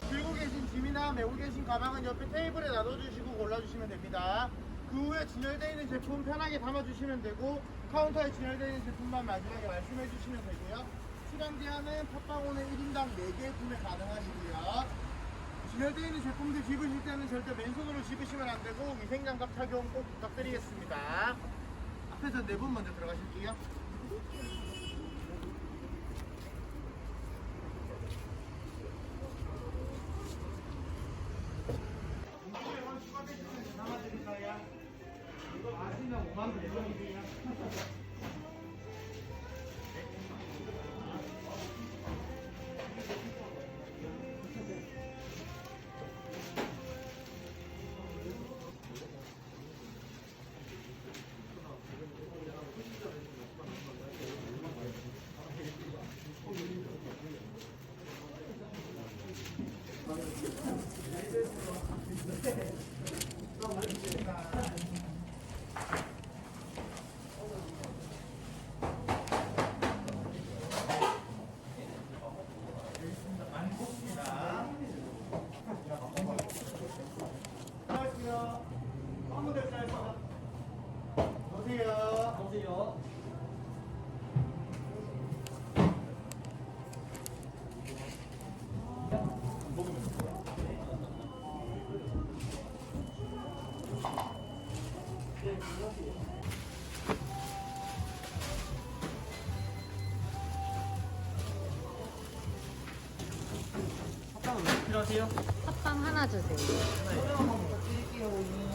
들고 계신 짐이나 메고 계신 가방은 옆에 테이블에 놔둬주시고 골라주시면 됩니다. 그 후에 진열되어 있는 제품 편하게 담아주시면 되고, 카운터에 진열되어 있는 제품만 마지막에 말씀해 주시면 되고요. 수량 제한은 팟빵오는 1인당 4개 구매 가능하시고요. 진열되어 있는 제품들 집으실 때는 절대 맨손으로 집으시면 안 되고 위생장갑 착용 꼭 부탁드리겠습니다. 앞에서 4분 먼저 들어가실게요. 이거 마시면 5만 100원이세요. 오세요. 팥빵은 몇 필요하세요? 팥빵 하나 주세요. 드릴게요.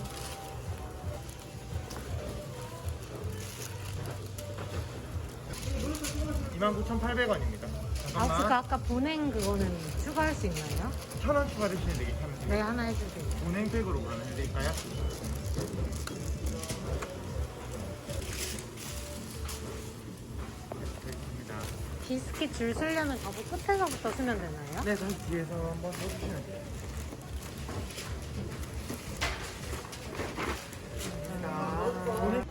29,800원입니다. 잠깐만. 그 아까 보냉 그거는 추가할 수 있나요? 1,000원 추가되시면 되겠습니다. 네, 하나 해주세요. 운행팩으로 그러면 해드릴까요? 됐습니다. 비스킷 줄 쓰려면 가부 끝에서부터 쓰면 되나요? 네, 그럼 뒤에서 한번 해주시면 돼요. 오늘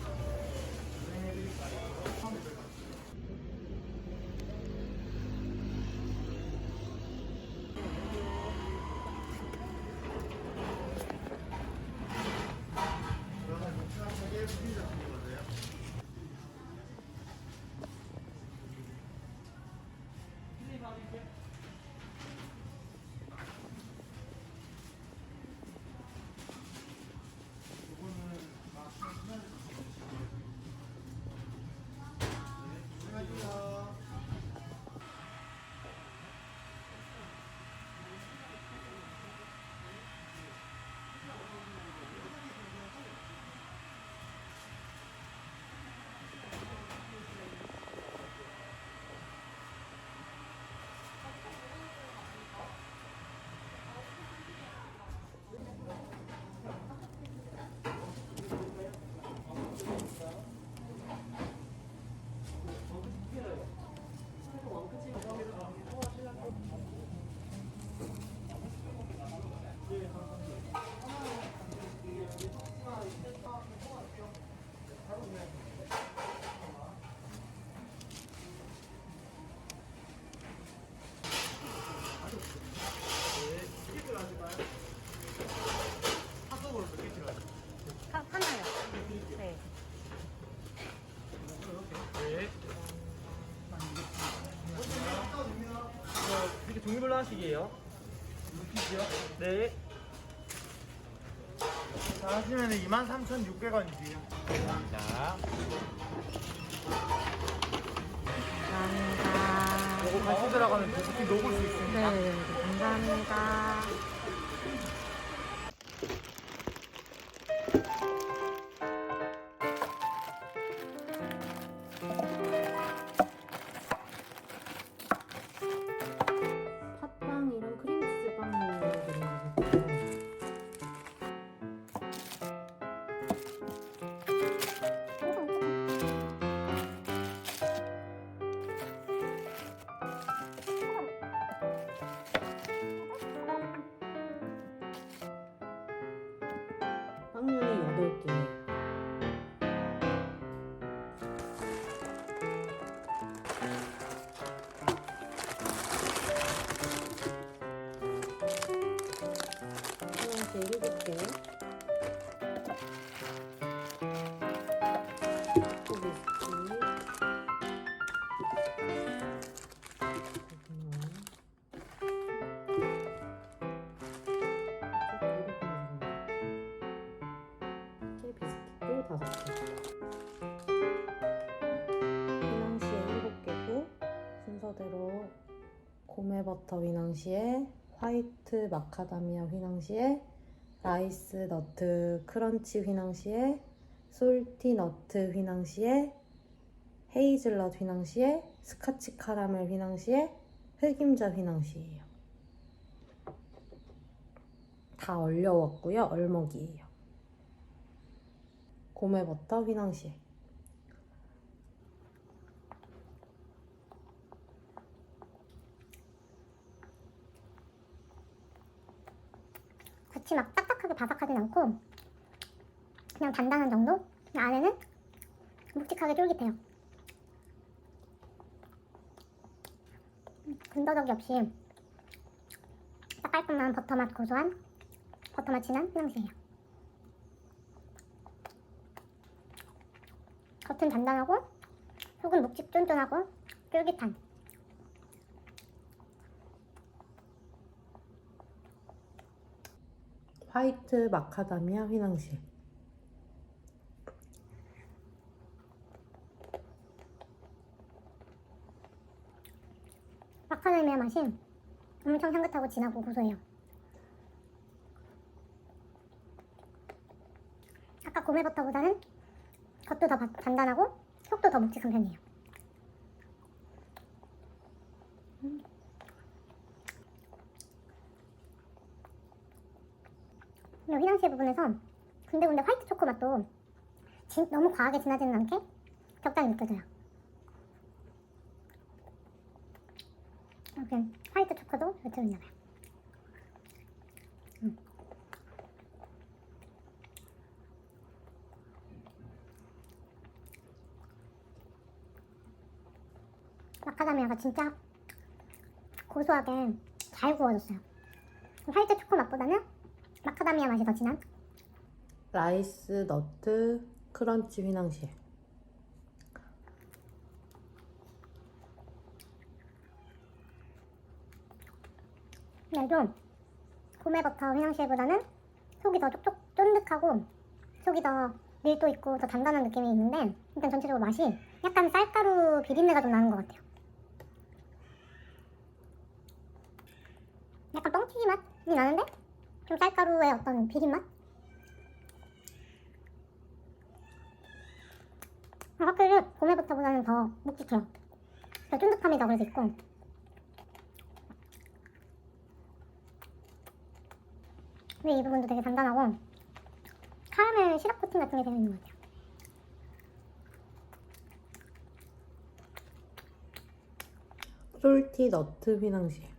핫도그로 몇 개 들어가요? 하나요. 네. 네. 이렇게 종류별로 하나씩이에요. 루피지요? 네. 자, 하시면 23,600원이세요. 감사합니다. 감사합니다. 요거 같이 들어가면 제품 녹을 수 있습니다. 네, 감사합니다. 5개. 휘낭시에 7개고 순서대로 고메버터 휘낭시에 화이트 마카다미아 휘낭시에 라이스 너트 크런치 휘낭시에 솔티 너트 휘낭시에 헤이즐넛 휘낭시에 스카치 카라멜 휘낭시에 흑임자 휘낭시예요. 다 얼려왔고요. 얼먹이에요. 고메버터 휘낭시에. 겉이 막 딱딱하게 바삭하진 않고 그냥 단단한 정도? 안에는 묵직하게 쫄깃해요. 군더더기 없이 딱 깔끔한 버터맛 고소한 버터맛 진한 휘낭시예요. 겉은 단단하고 속은 묵직 쫀쫀하고 쫄깃한. 화이트 마카다미아 휘낭시에. 마카다미아 맛이 엄청 향긋하고 진하고 고소해요. 아까 고메버터보다는 겉도 더 단단하고 속도 더 묵직한 편이에요. 이 휘낭시에 부분에서 군데군데 화이트 초코 맛도 너무 과하게 진하지는 않게 적당히 느껴져요. 이렇게 화이트 초코도 묻혀 있나봐요. 마카다미아가 진짜 고소하게 잘 구워졌어요. 화이트 초코 맛보다는 마카다미아 맛이 더 진한. 라이스 너트 크런치 휘낭시에. 얘도 고메버터 휘낭시에보다는 속이 더 촉촉 쫀득하고 속이 더 밀도 있고 더 단단한 느낌이 있는데 일단 전체적으로 맛이 약간 쌀가루 비린내가 좀 나는 것 같아요. 약간 뻥튀기 맛이 나는데 좀 쌀가루의 어떤 비린맛? 확실히 고메버터보다는 더 묵직해요. 더 쫀득함이 더 그래도 있고 위에 이 부분도 되게 단단하고 카라멜 시럽 코팅 같은 게 되어 있는 것 같아요. 솔티 너트 휘낭시에.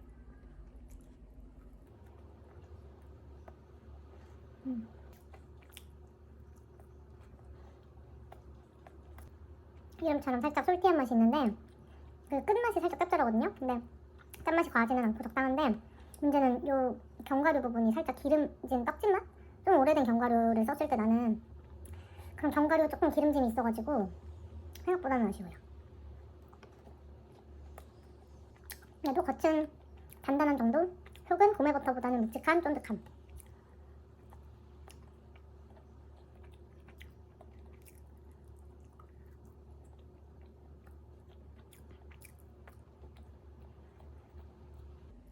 이름처럼 살짝 솔티한 맛이 있는데 그 끝맛이 살짝 짭짤하거든요. 근데 짠맛이 과하지는 않고 적당한데 문제는 요 견과류 부분이 살짝 기름진 떡진 맛? 좀 오래된 견과류를 썼을 때 나는 그런 견과류 조금 기름짐이 있어가지고 생각보다는 아쉬워요. 얘도 겉은 단단한 정도, 속은 고메버터보다는 묵직한 쫀득함.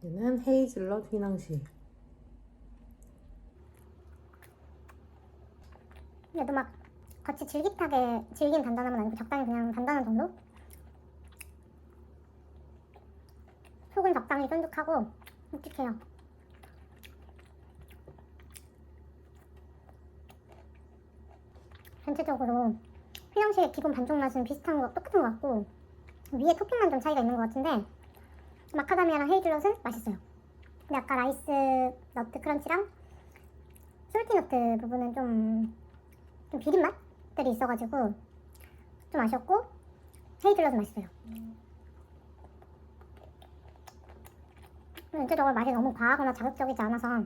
얘는 헤이즐넛 휘낭시에. 얘도 막 겉이 질깃하게 질긴 단단함은 아니고 적당히 그냥 단단한 정도? 속은 적당히 쫀득하고 묵직해요. 전체적으로 휘낭시의 기본 반죽 맛은 비슷한 거 똑같은 것 같고 위에 토핑만 좀 차이가 있는 것 같은데 마카다미아랑 헤이즐넛은 맛있어요. 근데 아까 라이스 너트 크런치랑 솔티너트 부분은 좀 비린 맛들이 있어가지고 좀 아쉬웠고 헤이즐넛은 맛있어요. 전체적으로 맛이 너무 과하거나 자극적이지 않아서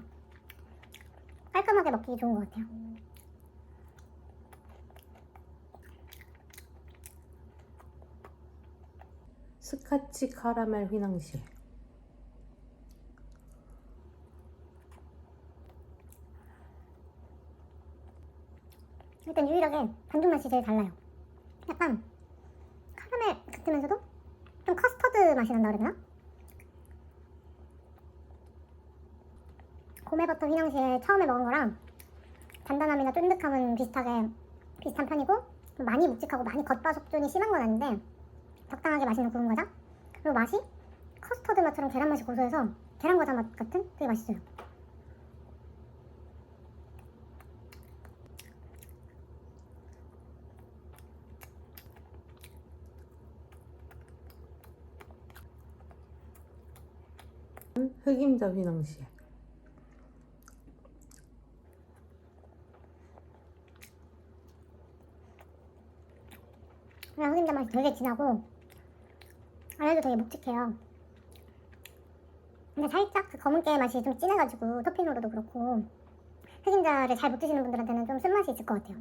깔끔하게 먹기 좋은 것 같아요. 스카치 카라멜 휘낭시에. 일단 유일하게 비슷하게 반죽 맛이 제일 달라요. 약간 카라멜 같으면서도 좀 커스터드 맛이 난다 그래야 되나? 고메버터 휘낭시에 처음에 먹은 거랑 단단함이나 쫀득함은 비슷한 편이고 많이 묵직하고 많이 겉바속존이 심한 건 아닌데 적당하게 맛있는 구운 과자. 그리고 맛이 커스터드 맛처럼 계란 맛이 고소해서 계란 과자 맛 같은 되게 맛있어요. 흑임자 휘낭시에. 그냥 흑임자 맛이 되게 진하고 안에도 되게 묵직해요. 근데 살짝 그 검은깨 맛이 좀 진해가지고 토핑으로도 그렇고 흑임자를 잘 못 드시는 분들한테는 좀 쓴맛이 있을 것 같아요.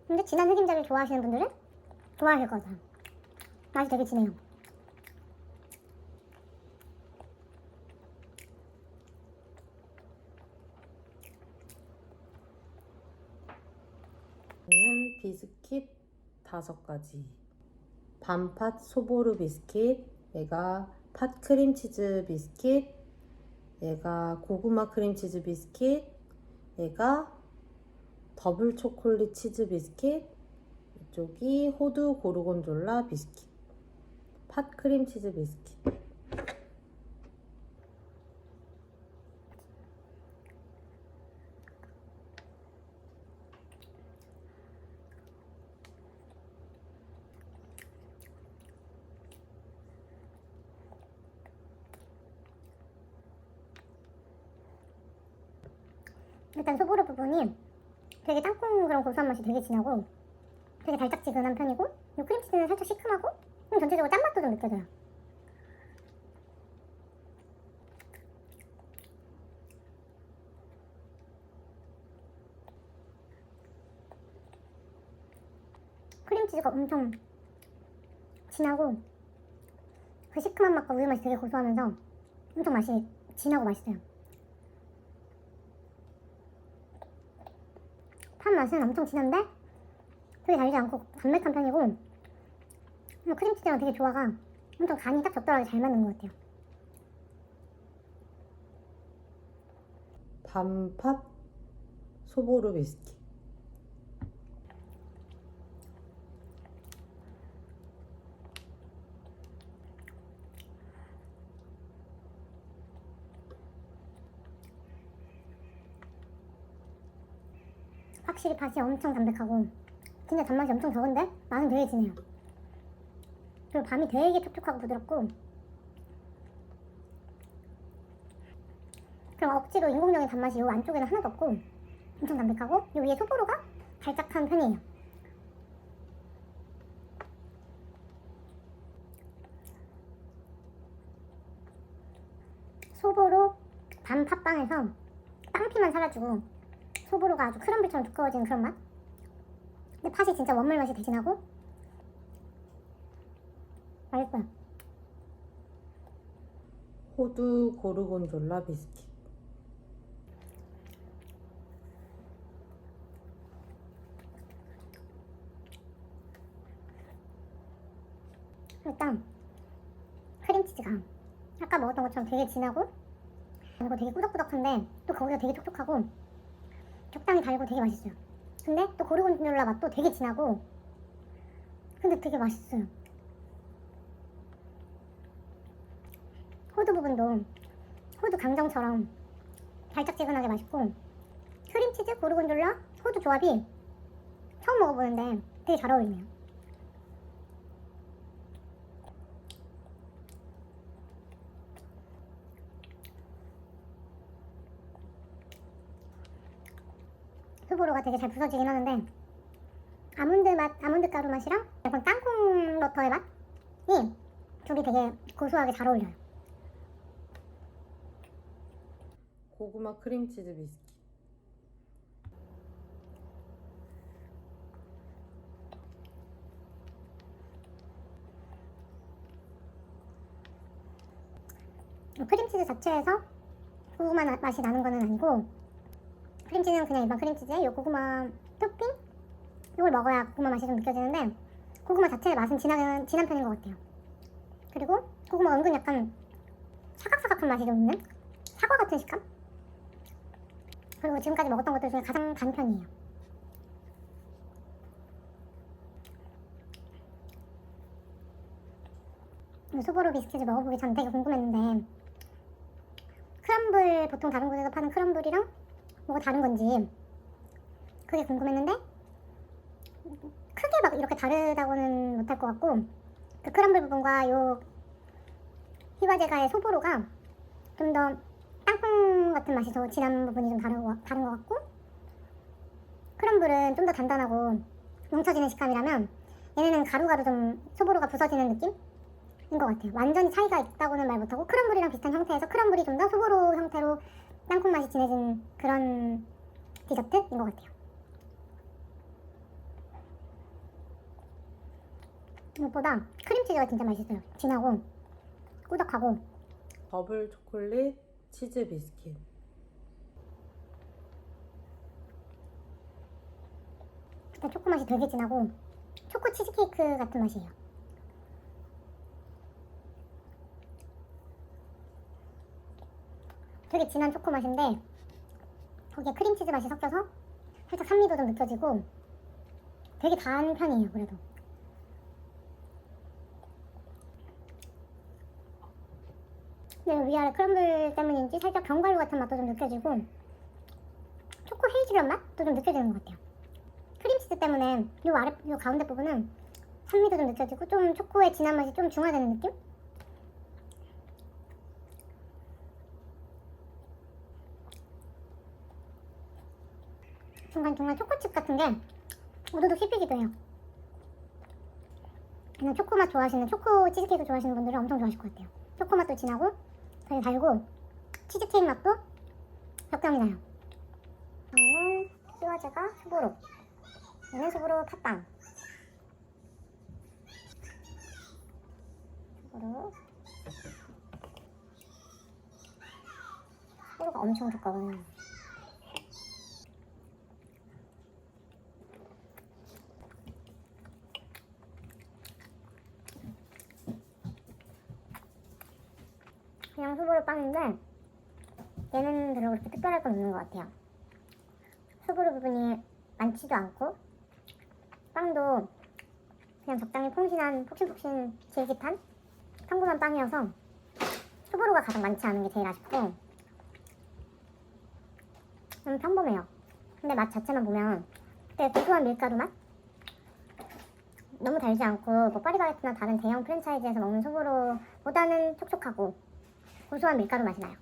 근데 진한 흑임자를 좋아하시는 분들은 좋아하실 것 같아요. 맛이 되게 진해요. 얘는 비스킷 5가지. 반팥 소보루 비스킷, 얘가 팥 크림치즈 비스킷, 얘가 고구마 크림치즈 비스킷, 얘가 더블 초콜릿 치즈 비스킷, 이쪽이 호두 고르곤졸라 비스킷, 팥 크림치즈 비스킷. 일단 소보루 부분이 되게 땅콩 그런 고소한 맛이 되게 진하고 되게 달짝지근한 편이고 이 크림치즈는 살짝 시큼하고 전체적으로 짠맛도 좀 느껴져요. 크림치즈가 엄청 진하고 그 시큼한 맛과 우유 맛이 되게 고소하면서 엄청 맛이 진하고 맛있어요. 팥 맛은 엄청 진한데 되게 달지 않고 담백한 편이고 크림치즈랑 되게 조화가 엄청 간이 딱 적절하게 잘 맞는 것 같아요. 반팥 소보루 비스킷. 확실히 팥이 엄청 담백하고 진짜 단맛이 엄청 적은데 맛은 되게 진해요. 그리고 밤이 되게 촉촉하고 부드럽고 그럼 억지로 인공적인 단맛이 이 안쪽에는 하나도 없고 엄청 담백하고 이 위에 소보루가 달짝한 편이에요. 소보루 반팥빵에서 빵피만 사라지고 소보루가 아주 크럼블처럼 두꺼워지는 그런 맛? 근데 팥이 진짜 원물 맛이 대신하고 맛있어요. 호두 고르곤졸라 비스킷. 일단 크림치즈가 아까 먹었던 것처럼 되게 진하고 그리고 되게 꾸덕꾸덕한데 또 거기가 되게 촉촉하고 적당히 달고 되게 맛있어요. 근데 또 고르곤졸라 맛도 되게 진하고 근데 되게 맛있어요. 호두 부분도 호두 강정처럼 달짝지근하게 맛있고 크림치즈, 고르곤졸라, 호두 조합이 처음 먹어보는데 되게 잘 어울리네요. 소보루가 되게 잘 부서지긴 하는데 아몬드 맛, 아몬드 가루 맛이랑 약간 땅콩 버터의 맛이 둘이 되게 고소하게 잘 어울려요. 고구마 크림치즈 비스킷. 크림치즈 자체에서 고구마 맛이 나는 거는 아니고 크림치즈는 그냥 일반 크림치즈에 요 고구마 토핑 이걸 먹어야 고구마 맛이 좀 느껴지는데 고구마 자체의 맛은 진한 편인 것 같아요. 그리고 고구마가 은근 약간 사각사각한 맛이 좀 있는 사과 같은 식감? 그리고 지금까지 먹었던 것들 중에 가장 단 편이에요. 소보로 비스킷을 먹어보기 전 되게 궁금했는데 크럼블 보통 다른 곳에서 파는 크럼블이랑 뭐가 다른 건지 그게 궁금했는데 크게 막 이렇게 다르다고는 못할 것 같고 그 크럼블 부분과 요 희화제가의 소보로가 좀 더 땅콩 같은 맛이 더 진한 부분이 좀 다른 것 같고 크럼블은 좀 더 단단하고 뭉쳐지는 식감이라면 얘네는 가루가루 좀 소보로가 부서지는 느낌인 것 같아요. 완전히 차이가 있다고는 말 못하고 크럼블이랑 비슷한 형태에서 크럼블이 좀 더 소보로 형태로 땅콩 맛이 진해진 그런 디저트인 것 같아요. 무엇보다 크림치즈가 진짜 맛있어요. 진하고 꾸덕하고 더블 초콜릿 치즈 비스킷. 일단 초코 맛이 되게 진하고 초코 치즈케이크 같은 맛이에요. 되게 진한 초코 맛인데 거기에 크림치즈 맛이 섞여서 살짝 산미도 좀 느껴지고 되게 단 편이에요. 그래도 근데 위아래 크럼블 때문인지 살짝 견과류 같은 맛도 좀 느껴지고 초코 헤이즐넛 맛도 좀 느껴지는 것 같아요. 크림치즈 때문에 요 가운데 부분은 산미도 좀 느껴지고 좀 초코의 진한 맛이 좀 중화되는 느낌? 중간중간 초코칩 같은 게 우두둑 씹히기도 해요. 그냥 초코 맛 좋아하시는 초코 치즈케이크 좋아하시는 분들은 엄청 좋아하실 것 같아요. 초코 맛도 진하고 되게 달고 치즈케이크 맛도 적당히 나요. 이거는 희화제가 소보로, 이거는 소보로 팥빵. 소보로가 엄청 두꺼워요. 그냥 소보로 빵인데 얘는 별로 그렇게 특별할 건 없는 것 같아요. 소보로 부분이 많지도 않고 빵도 그냥 적당히 퐁신한 폭신폭신 질깃한 평범한 빵이어서 소보로가 가장 많지 않은 게 제일 아쉽고 평범해요. 근데 맛 자체만 보면 되게 고소한 밀가루 맛? 너무 달지 않고 뭐 파리바게뜨나 다른 대형 프랜차이즈에서 먹는 소보로보다는 촉촉하고 고소한 밀가루 맛이 나요.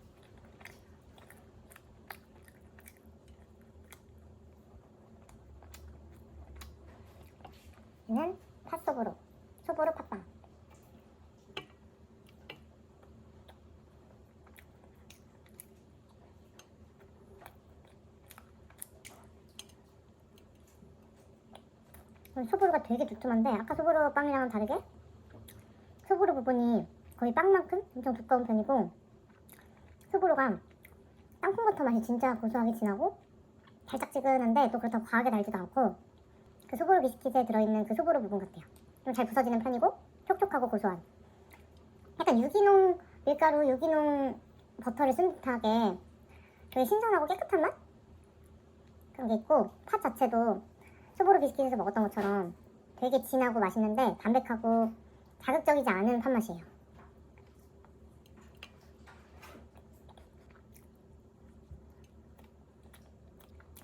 얘는 팥소보로, 소보로 팥빵. 소보로가 되게 두툼한데 아까 소보로 빵이랑은 다르게 소보로 부분이 거의 빵만큼 엄청 두꺼운 편이고 소보로가 땅콩버터 맛이 진짜 고소하게 진하고 달짝지근한데 또 그렇다고 과하게 달지도 않고 그 소보로 비스킷에 들어있는 그 소보로 부분 같아요. 좀 잘 부서지는 편이고 촉촉하고 고소한 약간 유기농 밀가루, 유기농 버터를 쓴 듯하게 되게 신선하고 깨끗한 맛? 그런 게 있고 팥 자체도 소보로 비스킷에서 먹었던 것처럼 되게 진하고 맛있는데 담백하고 자극적이지 않은 팥 맛이에요.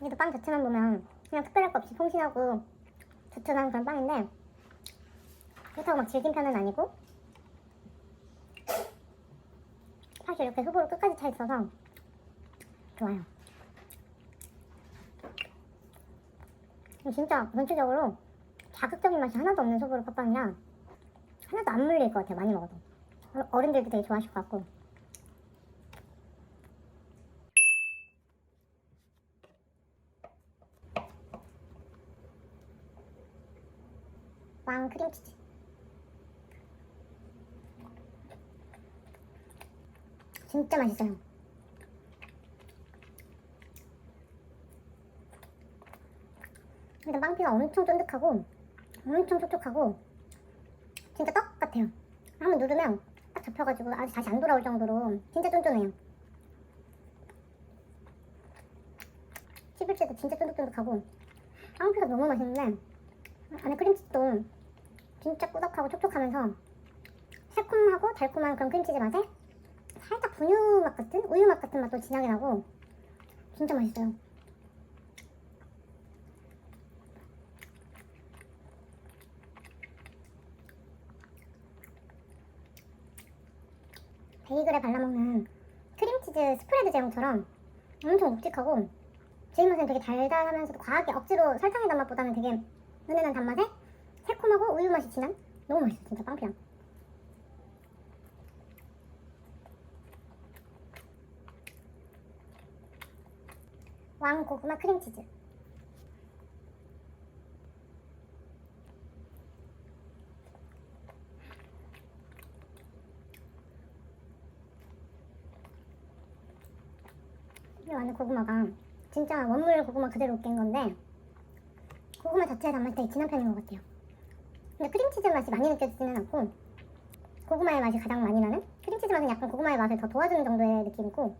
얘도 빵 자체만 보면 그냥 특별할 거 없이 퐁신하고 두툼한 그런 빵인데 그렇다고 막 질긴 편은 아니고 사실 이렇게 소보로 끝까지 차 있어서 좋아요. 진짜 전체적으로 자극적인 맛이 하나도 없는 소보로 팥빵이라 하나도 안 물릴 것 같아요. 많이 먹어도 어른들도 되게 좋아하실 것 같고 빵 크림치즈 진짜 맛있어요. 일단 빵피가 엄청 쫀득하고 엄청 촉촉하고 진짜 떡 같아요. 한번 누르면 딱 접혀가지고 아주 다시 안 돌아올 정도로 진짜 쫀쫀해요. 씹을 때도 진짜 쫀득쫀득하고 빵피가 너무 맛있는데 안에 크림치즈도 진짜 꾸덕하고 촉촉하면서 새콤하고 달콤한 그런 크림치즈 맛에 살짝 분유 맛 같은 우유 맛 같은 맛도 진하게 나고 진짜 맛있어요. 베이글에 발라먹는 크림치즈 스프레드 제형처럼 엄청 묵직하고 제 입맛엔 되게 달달하면서도 과하게 억지로 설탕의 단맛보다는 되게 은은한 단맛에 새콤하고 우유 맛이 진한 너무 맛있어 진짜 빵피랑. 왕 고구마 크림치즈. 이 안에 고구마가 진짜 원물 고구마 그대로 깬 건데 고구마 자체의 단맛이 되게 진한 편인 것 같아요. 근데 크림치즈 맛이 많이 느껴지지는 않고 고구마의 맛이 가장 많이 나는? 크림치즈 맛은 약간 고구마의 맛을 더 도와주는 정도의 느낌이고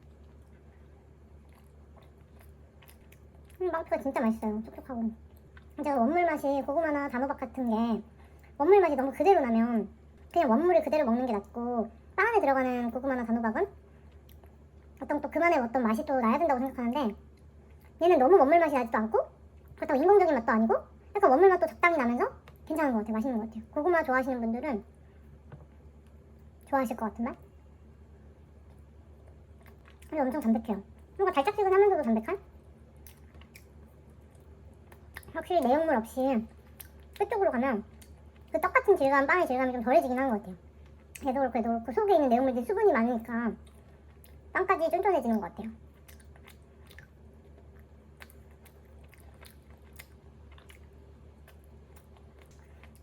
빵피가 진짜 맛있어요. 촉촉하고. 제가 원물 맛이 고구마나 단호박 같은 게 원물 맛이 너무 그대로 나면 그냥 원물을 그대로 먹는 게 낫고 빵 안에 들어가는 고구마나 단호박은 어떤 또 그만의 어떤 맛이 또 나야 된다고 생각하는데 얘는 너무 원물 맛이 나지도 않고 그렇다고 인공적인 맛도 아니고 약간 원물 맛도 적당히 나면서 괜찮은 것 같아요. 맛있는 것 같아요. 고구마 좋아하시는 분들은 좋아하실 것 같은 맛? 그리고 엄청 담백해요. 뭔가 달짝지근하면서도 담백한? 확실히 내용물 없이 끝쪽으로 가면 그 떡같은 질감, 빵의 질감이 좀 덜해지긴 하는 것 같아요. 얘도 그렇고 얘도 그렇고 속에 있는 내용물들이 수분이 많으니까 빵까지 쫀쫀해지는 것 같아요.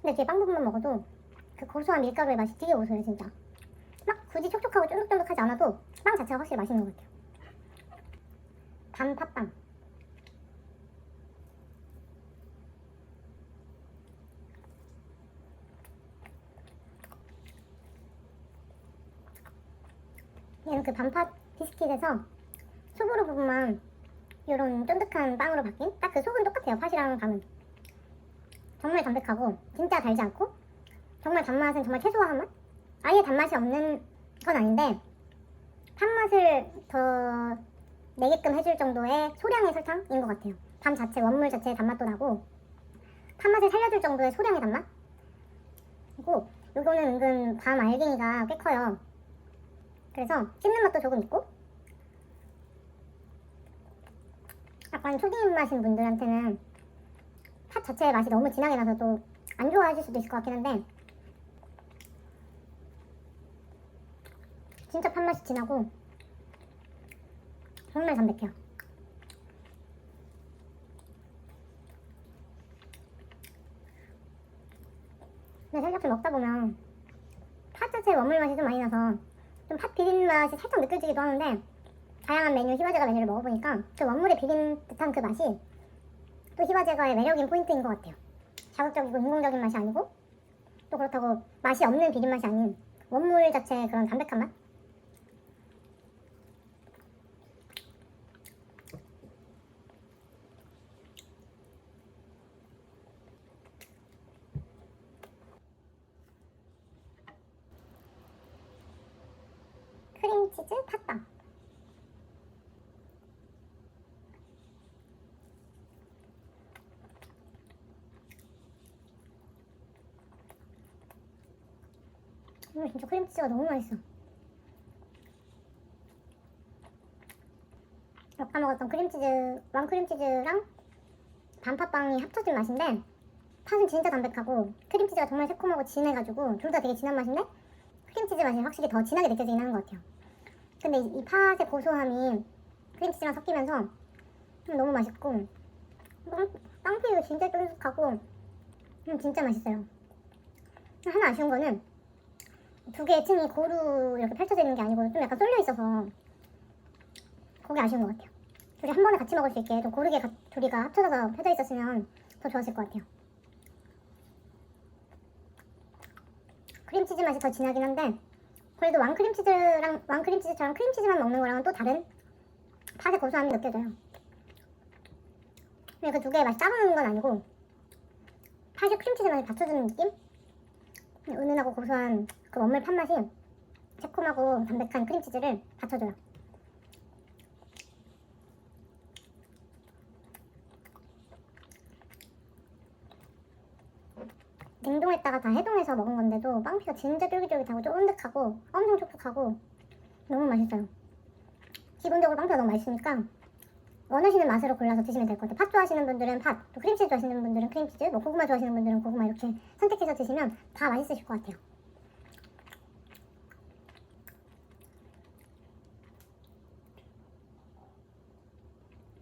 근데 뒤에 빵 부분만 먹어도 그 고소한 밀가루의 맛이 되게 고소해요 진짜. 막 굳이 촉촉하고 쫀득쫀득하지 않아도 빵 자체가 확실히 맛있는 것 같아요. 단팥빵. 얘는 그 반팥 비스킷에서 소보루 부분만 이런 쫀득한 빵으로 바뀐 딱 그 속은 똑같아요. 팥이랑 감은 정말 담백하고 진짜 달지 않고 정말 단맛은 정말 최소화한 맛? 아예 단맛이 없는 건 아닌데 탄맛을 더 내게끔 해줄 정도의 소량의 설탕인 것 같아요. 밤 자체 원물 자체의 단맛도 나고 탄맛을 살려줄 정도의 소량의 단맛? 그리고 요거는 은근 밤 알갱이가 꽤 커요. 그래서 씹는 맛도 조금 있고 약간 초딩 입맛인 분들한테는 팥 자체의 맛이 너무 진하게 나서 또 안 좋아하실 수도 있을 것 같긴 한데 진짜 팥맛이 진하고 정말 담백해요. 근데 살짝 먹다 보면 팥 자체의 원물 맛이 좀 많이 나서 좀 팥 비린 맛이 살짝 느껴지기도 하는데 다양한 메뉴 희화제과 메뉴를 먹어보니까 그 원물의 비린 듯한 그 맛이 또 희화제과의 매력인 포인트인 것 같아요. 자극적이고 인공적인 맛이 아니고 또 그렇다고 맛이 없는 비린 맛이 아닌 원물 자체의 그런 담백한 맛? 크림치즈 팥빵. 진짜 크림치즈가 너무 맛있어. 아까 먹었던 크림치즈, 왕크림치즈랑 단팥빵이 합쳐진 맛인데 팥은 진짜 담백하고 크림치즈가 정말 새콤하고 진해가지고 둘 다 되게 진한 맛인데 크림치즈 맛이 확실히 더 진하게 느껴지긴 하는 것 같아요. 근데 이 팥의 고소함이 크림치즈랑 섞이면서 너무 맛있고 빵피도 진짜 쫀득하고 진짜 맛있어요. 하나 아쉬운 거는 두 개의 층이 고루 이렇게 펼쳐져 있는 게 아니고 좀 약간 쏠려 있어서 그게 아쉬운 것 같아요. 둘이 한 번에 같이 먹을 수 있게 좀 고르게 둘이가 합쳐져서 펴져 있었으면 더 좋았을 것 같아요. 크림치즈 맛이 더 진하긴 한데 그래도 왕크림치즈처럼 크림치즈만 먹는 거랑은 또 다른 팥의 고소함이 느껴져요. 근데 그 두 개의 맛이 따로 노는 건 아니고 팥이 크림치즈 맛을 받쳐주는 느낌? 은은하고 고소한 그 원물 팥 맛이 새콤하고 담백한 크림치즈를 받쳐줘요. 냉동했다가 다 해동해서 먹은 건데도 빵피가 진짜 쫄깃쫄깃하고 쫀득하고 엄청 촉촉하고 너무 맛있어요. 기본적으로 빵피가 너무 맛있으니까 원하시는 맛으로 골라서 드시면 될 것 같아요. 팥 좋아하시는 분들은 팥, 또 크림치즈 좋아하시는 분들은 크림치즈, 뭐 고구마 좋아하시는 분들은 고구마 이렇게 선택해서 드시면 다 맛있으실 것 같아요.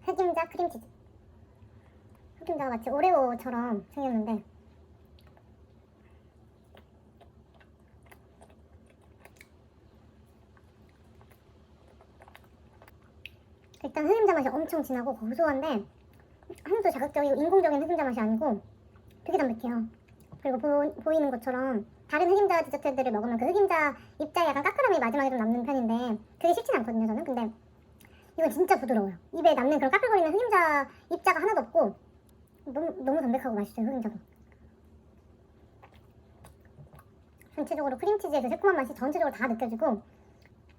흑임자 크림치즈. 흑임자가 마치 오레오처럼 생겼는데 일단 흑임자 맛이 엄청 진하고 고소한데 하나도 자극적이고 인공적인 흑임자 맛이 아니고 되게 담백해요. 그리고 보이는 것처럼 다른 흑임자 디저트들을 먹으면 그 흑임자 입자에 약간 까끌함이 마지막에 좀 남는 편인데 그게 싫진 않거든요 저는. 근데 이건 진짜 부드러워요. 입에 남는 그런 까끌거리는 흑임자 입자가 하나도 없고 너무 담백하고 맛있어요. 흑임자도 전체적으로 크림치즈의 그 새콤한 맛이 전체적으로 다 느껴지고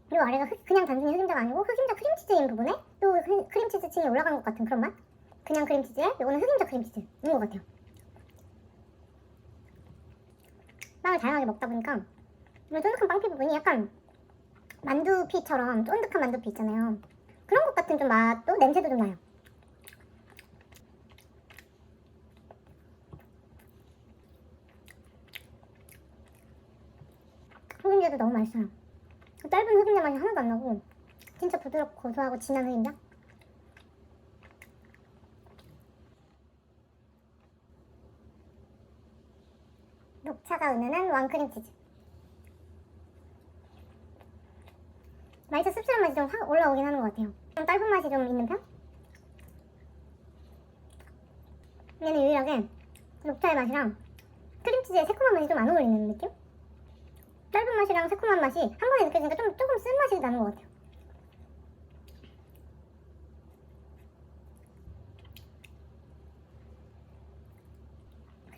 그리고 아래가 그냥 단순히 흑임자가 아니고 흑임자 크림치즈인 부분에 또 크림치즈 층이 올라간 것 같은 그런 맛? 그냥 크림치즈에 이거는 흑임자 크림치즈인 것 같아요. 빵을 다양하게 먹다 보니까 이 쫀득한 빵피 부분이 약간 만두피처럼 쫀득한 만두피 있잖아요. 그런 것 같은 좀 맛도 냄새도 좀 나요. 흑임자도 너무 맛있어요. 짧은 흑임자 맛이 하나도 안 나고 진짜 부드럽고 고소하고 진한 흑임자? 녹차가 은은한 왕크림치즈. 맛있어 씁쓸한 맛이 좀 확 올라오긴 하는 것 같아요. 좀 짧은 맛이 좀 있는 편? 얘는 유일하게 녹차의 맛이랑 크림치즈의 새콤한 맛이 좀 안 어울리는 느낌? 짧은 맛이랑 새콤한 맛이 한 번에 느껴지니까 조금 쓴맛이 나는 것 같아요.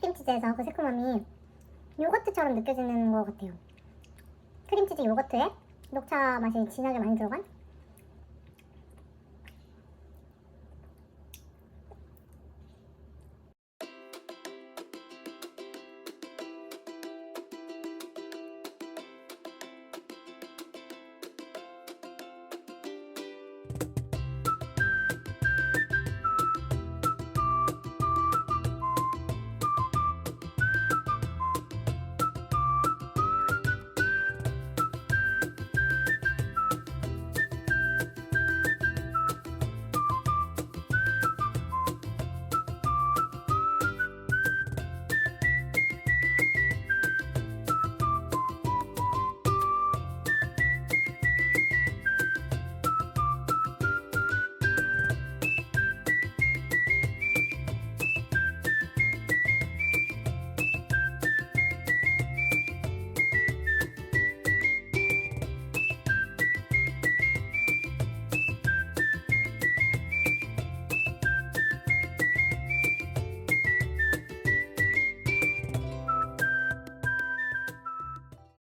크림치즈에서 그 새콤함이 요거트처럼 느껴지는 것 같아요. 크림치즈 요거트에 녹차 맛이 진하게 많이 들어간?